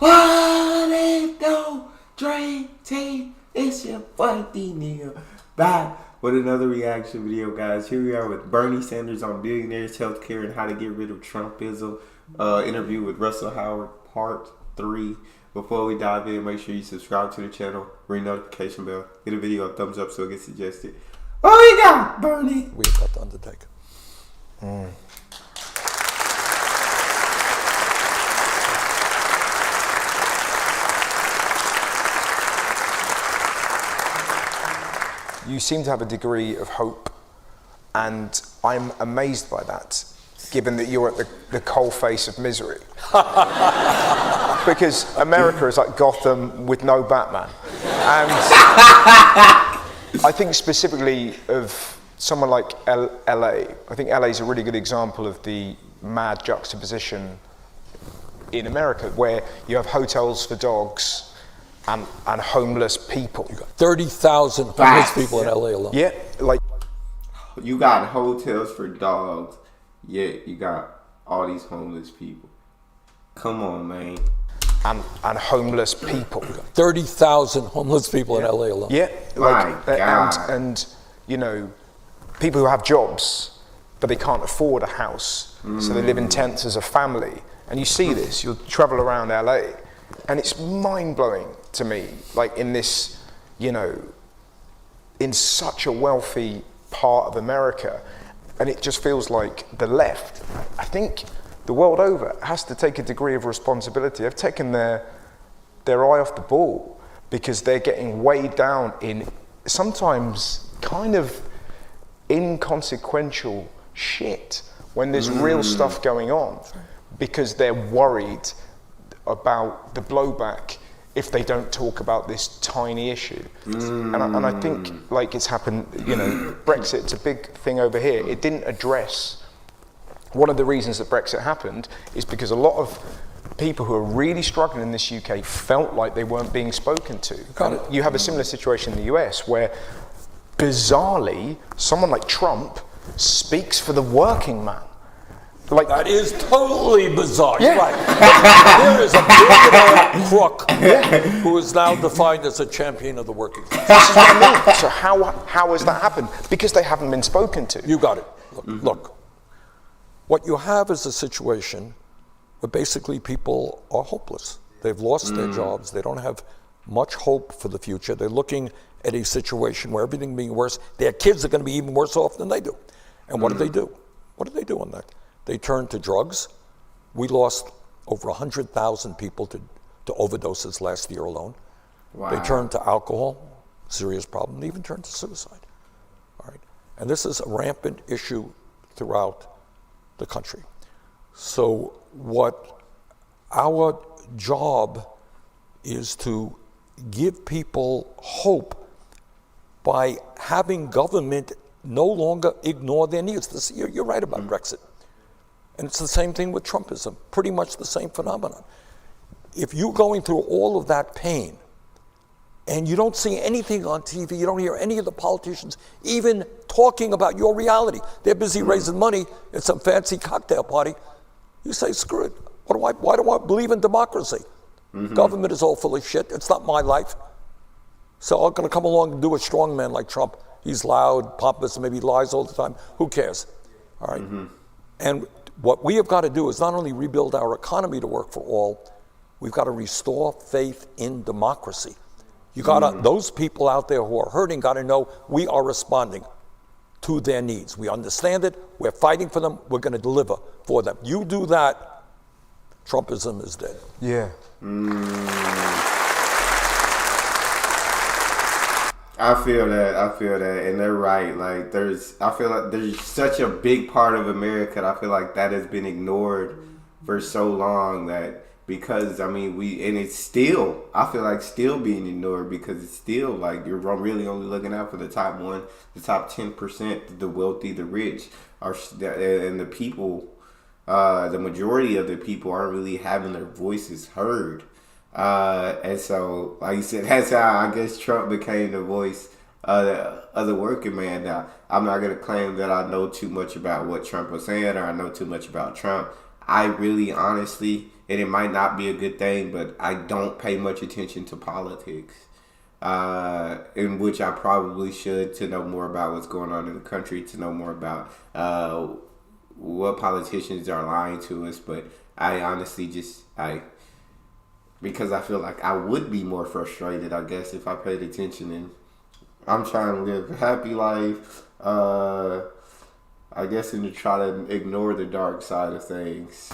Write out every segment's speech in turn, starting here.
What it do? Dream team, it's your buddy Neal. Back with another reaction video, guys. Here we are with Bernie Sanders on Billionaires, Healthcare, and how to get rid of Trumpism. Interview with Russell Howard, part 3. Before we dive in, make sure you subscribe to the channel, ring notification bell, get a video a thumbs up so it gets suggested. What we got, Bernie? We got the Undertaker. You seem to have a degree of hope, and I'm amazed by that, given that you're at the coalface of misery. Because America is like Gotham with no Batman. And I think specifically of someone like LA. I think LA is a really good example of the mad juxtaposition in America, where you have hotels for dogs and homeless people. You got 30,000 homeless people in LA alone. Yeah, like you got hotels for dogs, yet you got all these homeless people. Come on, man. And homeless people. 30,000 homeless people in LA alone. Yeah, like, my God. And you know, people who have jobs, but they can't afford a house, so they live in tents as a family. And you see this, you'll travel around LA, and it's mind-blowing to me, like in this, you know, in such a wealthy part of America, and it just feels like the left, I think the world over, has to take a degree of responsibility. They've taken their eye off the ball because they're getting weighed down in sometimes kind of inconsequential shit when there's real stuff going on, because they're worried about the blowback if they don't talk about this tiny issue. And I think, like it's happened, you know, Brexit's a big thing over here. It didn't address, one of the reasons that Brexit happened is because a lot of people who are really struggling in this UK felt like they weren't being spoken to. You have a similar situation in the US where, bizarrely, someone like Trump speaks for the working man. Like, that is totally bizarre. Yeah. You're right. There is a billionaire crook who is now defined as a champion of the working class. This is what I mean. So how has that happened? Because they haven't been spoken to. You got it. Look, what you have is a situation where basically people are hopeless. They've lost their jobs. They don't have much hope for the future. They're looking at a situation where everything being worse, their kids are going to be even worse off than they do. And what do they do? What do they do on that? They turn to drugs. We lost over 100,000 people to overdoses last year alone. Wow. They turn to alcohol, serious problem. They even turn to suicide. All right, and this is a rampant issue throughout the country. So what our job is to give people hope by having government no longer ignore their needs. You're right about Brexit. And it's the same thing with Trumpism, pretty much the same phenomenon. If you're going through all of that pain and you don't see anything on TV, you don't hear any of the politicians even talking about your reality. They're busy raising money at some fancy cocktail party. You say, screw it. Why do I believe in democracy? Government is all full of shit. It's not my life. So I'm going to come along and do a strong man like Trump. He's loud, pompous, maybe lies all the time. Who cares? All right. And what we have got to do is not only rebuild our economy to work for all, we've got to restore faith in democracy. You got to, those people out there who are hurting got to know we are responding to their needs. We understand it. We're fighting for them. We're going to deliver for them. You do that, Trumpism is dead. Yeah. I feel that, and they're right. Like, I feel like there's such a big part of America that I feel like that has been ignored for so long, that because, I mean, and it's still, I feel like still being ignored, because it's still like you're really only looking out for the top 10%, the wealthy, the rich, and the people, the majority of the people aren't really having their voices heard. And so, like you said, that's how I guess Trump became the voice of the working man. Now, I'm not going to claim that I know too much about what Trump was saying, or I know too much about Trump. I really honestly, and it might not be a good thing, but I don't pay much attention to politics, in which I probably should, to know more about what's going on in the country, to know more about what politicians are lying to us. But I honestly because I feel like I would be more frustrated, I guess, if I paid attention. And I'm trying to live a happy life, I guess, and to try to ignore the dark side of things,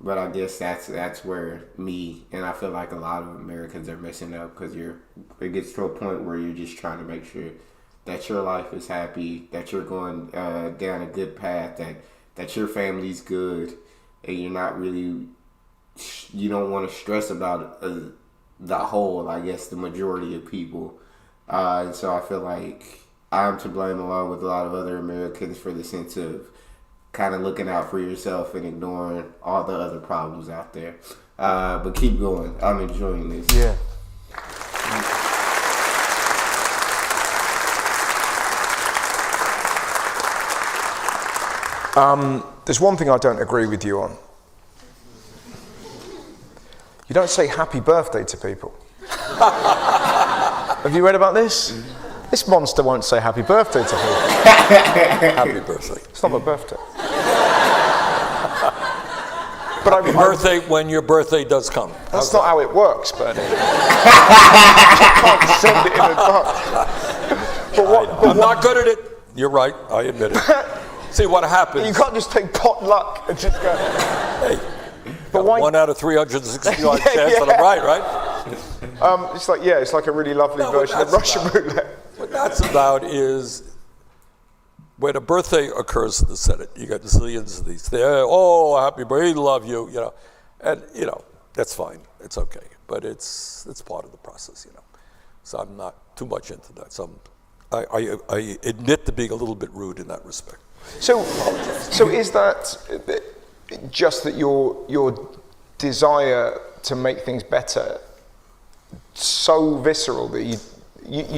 but I guess that's where me, and I feel like a lot of Americans are messing up, because it gets to a point where you're just trying to make sure that your life is happy, that you're going down a good path, that your family's good, and you're not really, you don't want to stress about the whole, I guess, the majority of people. And so I feel like I'm to blame, along with a lot of other Americans, for the sense of kind of looking out for yourself and ignoring all the other problems out there. But keep going. I'm enjoying this. Yeah. There's one thing I don't agree with you on. You don't say happy birthday to people. Have you read about this? This monster won't say happy birthday to people. Happy birthday. It's not my birthday. But Happy birthday when your birthday does come. That's not how it works, Bernie. You can't send it in advance. I'm not good at it. You're right. I admit it. See what happens. You can't just take potluck and just go. Hey, but why? 1 out of 365 chance that I'm right? It's like a really lovely version of Russian roulette. What that's about is when a birthday occurs in the Senate, you got zillions of these. Oh, happy birthday, love you, and that's fine, it's okay, but it's part of the process, So I'm not too much into that. So I admit to being a little bit rude in that respect. So is that just that your desire to make things better so visceral that you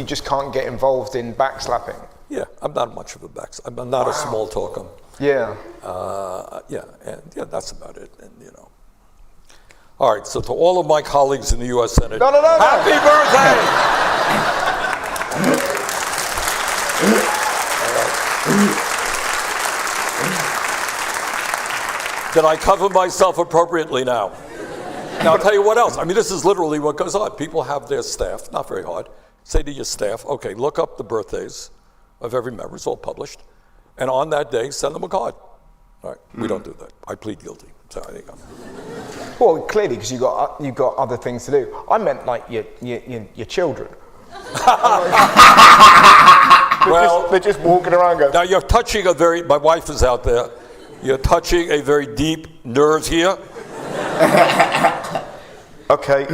just can't get involved in backslapping? Yeah, I'm not much of a I'm not a small talker. Yeah. That's about it. And all right. So to all of my colleagues in the U.S. Senate, no. Happy birthday! Did I cover myself appropriately now? Now, I'll tell you what else. I mean, this is literally what goes on. People have their staff, not very hard, say to your staff, okay, look up the birthdays of every member. It's all published. And on that day, send them a card. All right, we don't do that. I plead guilty. So there you go. Well, clearly, because you got other things to do. I meant like your children. They're just walking around going. Now you're touching my wife is out there. You're touching a very deep nerve here. Okay.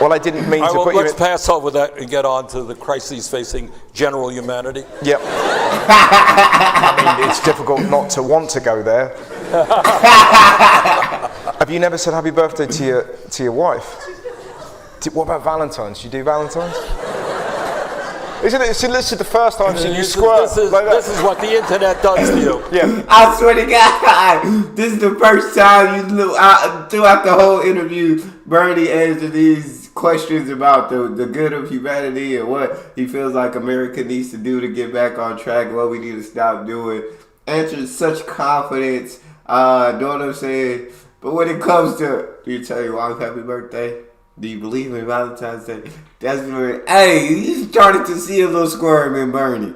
Well, I didn't mean to put you in. Let's pass over that and get on to the crises facing general humanity. Yep. I mean, it's difficult not to want to go there. Have you never said happy birthday to your wife? What about Valentine's? Do you do Valentine's? Isn't it? This is the first time since you squirt. This is what the internet does to you. Yeah. I swear to God, this is the first time throughout the whole interview, Bernie answered these questions about the good of humanity and what he feels like America needs to do to get back on track, what we need to stop doing. Answered such confidence. Know what I'm saying? But when it comes to, do you tell your wife happy birthday? Do you believe in Valentine's Day? That's where, you started to see a little squirm in Bernie.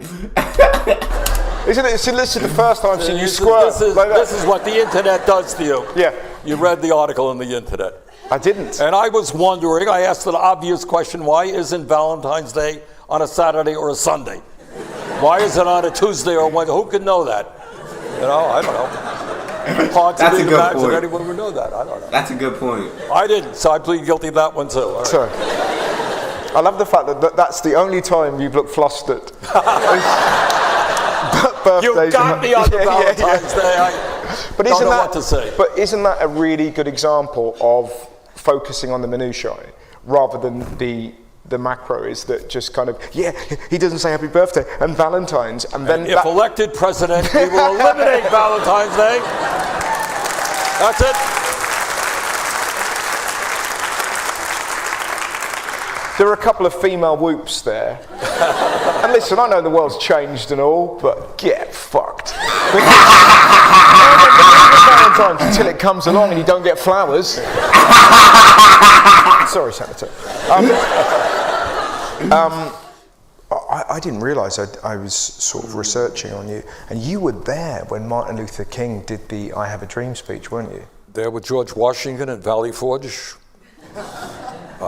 Isn't it? So this is the first time since you squirt. This is what the internet does to you. Yeah. You read the article on the internet. I didn't. And I was wondering, I asked an obvious question, why isn't Valentine's Day on a Saturday or a Sunday? Why is it on a Tuesday or Wednesday? Who could know that? I don't know. Hard to That's a good imagine point. anyone would know that. I don't know. That's a good point. I didn't, so I plead guilty to that one too. All right. Sorry. I love the fact that that's the only time you've looked flustered. You got me on the Valentine's Day. I don't know what to say. But isn't that a really good example of focusing on the minutiae rather than the macro? Is that just kind of, he doesn't say happy birthday and Valentine's, and then if elected president, we will eliminate Valentine's Day. That's it. There are a couple of female whoops there. And listen, I know the world's changed and all, but get fucked. Valentine's until it comes along and you don't get flowers. Sorry, Senator. I didn't realise I was sort of researching on you, and you were there when Martin Luther King did the I Have a Dream speech, weren't you? There with George Washington at Valley Forge.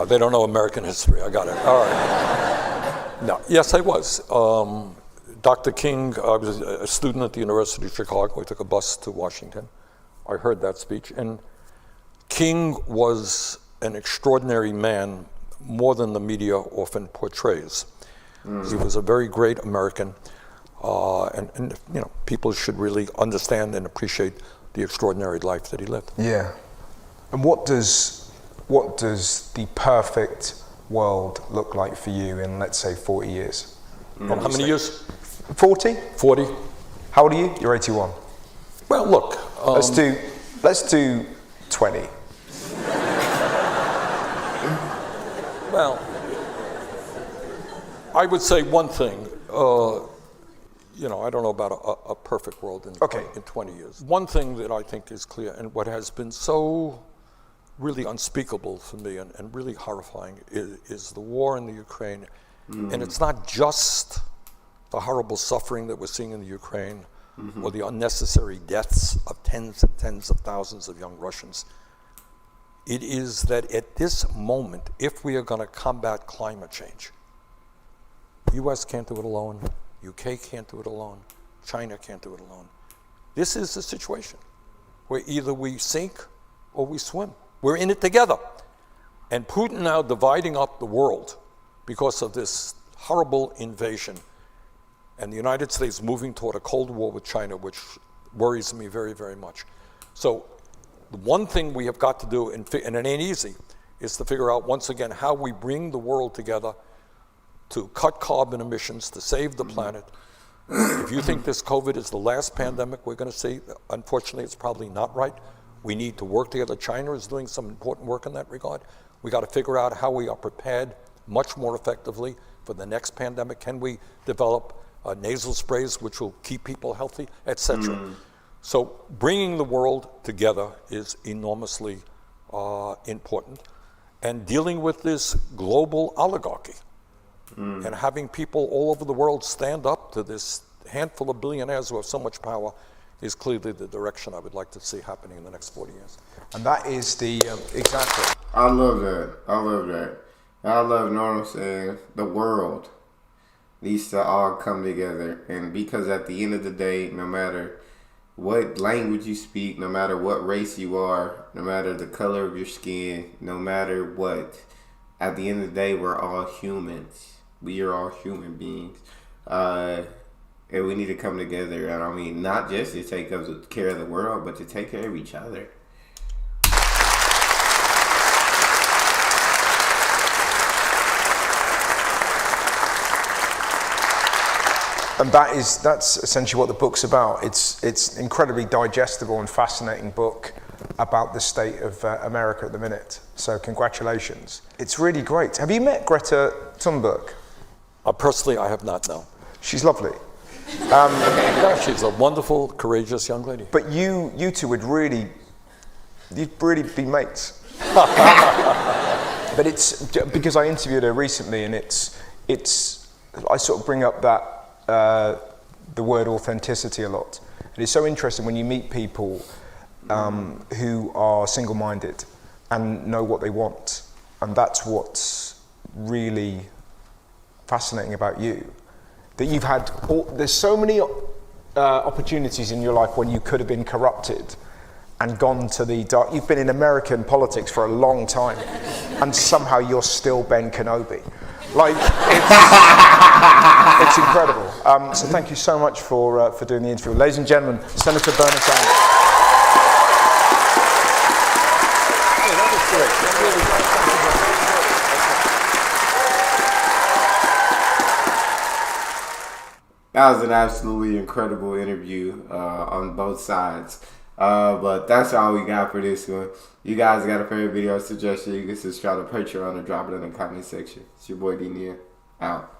They don't know American history. I got it. All right. No, yes, I was. Dr. King, I was a student at the University of Chicago. We took a bus to Washington. I heard that speech. And King was an extraordinary man, more than the media often portrays. He was a very great American. And you know, people should really understand and appreciate the extraordinary life that he lived. Yeah. And what does the perfect world look like for you in, let's say, 40 years? How many years? 40? 40. How old are you? You're 81. Well, look. Let's do 20. Well, I would say one thing. You know, I don't know about a perfect world in 20 years. One thing that I think is clear, and what has been so really unspeakable for me and really horrifying is the war in the Ukraine. And it's not just the horrible suffering that we're seeing in the Ukraine or the unnecessary deaths of tens and tens of thousands of young Russians. It is that at this moment, if we are going to combat climate change, the US can't do it alone, UK can't do it alone, China can't do it alone. This is the situation where either we sink or we swim. We're in it together. And Putin now dividing up the world because of this horrible invasion, and the United States moving toward a Cold War with China, which worries me very, very much. So the one thing we have got to do, and it ain't easy, is to figure out once again how we bring the world together to cut carbon emissions, to save the planet. If you think this COVID is the last pandemic we're going to see, unfortunately, it's probably not right. We need to work together. China is doing some important work in that regard. We got to figure out how we are prepared much more effectively for the next pandemic. Can we develop nasal sprays which will keep people healthy, etc. So bringing the world together is enormously important, and dealing with this global oligarchy and having people all over the world stand up to this handful of billionaires who have so much power is clearly the direction I would like to see happening in the next 40 years. And that is the, exactly. I love that. I love that. I love Norman saying the world needs to all come together. And because at the end of the day, no matter what language you speak, no matter what race you are, no matter the color of your skin, no matter what, at the end of the day, we're all humans. We are all human beings. And we need to come together. And I mean, not just to take care of the world, but to take care of each other. And that's essentially what the book's about. It's an incredibly digestible and fascinating book about the state of America at the minute. So congratulations. It's really great. Have you met Greta Thunberg? Personally, I have not, no. She's lovely. Yeah, she's a wonderful, courageous young lady. But you two would you'd really be mates. But it's because I interviewed her recently, and it's I sort of bring up that the word authenticity a lot. And it's so interesting when you meet people who are single-minded and know what they want, and that's what's really fascinating about you. That you've had, there's so many opportunities in your life when you could have been corrupted and gone to the dark. You've been in American politics for a long time, and somehow you're still Ben Kenobi. Like, it's incredible. So thank you so much for doing the interview. Ladies and gentlemen, Senator Bernie Sanders. Hey, that was great. That really That was an absolutely incredible interview on both sides. But that's all we got for this one. You guys got a favorite video suggestion, you can subscribe to Patreon or drop it in the comment section. It's your boy D Neal. Out.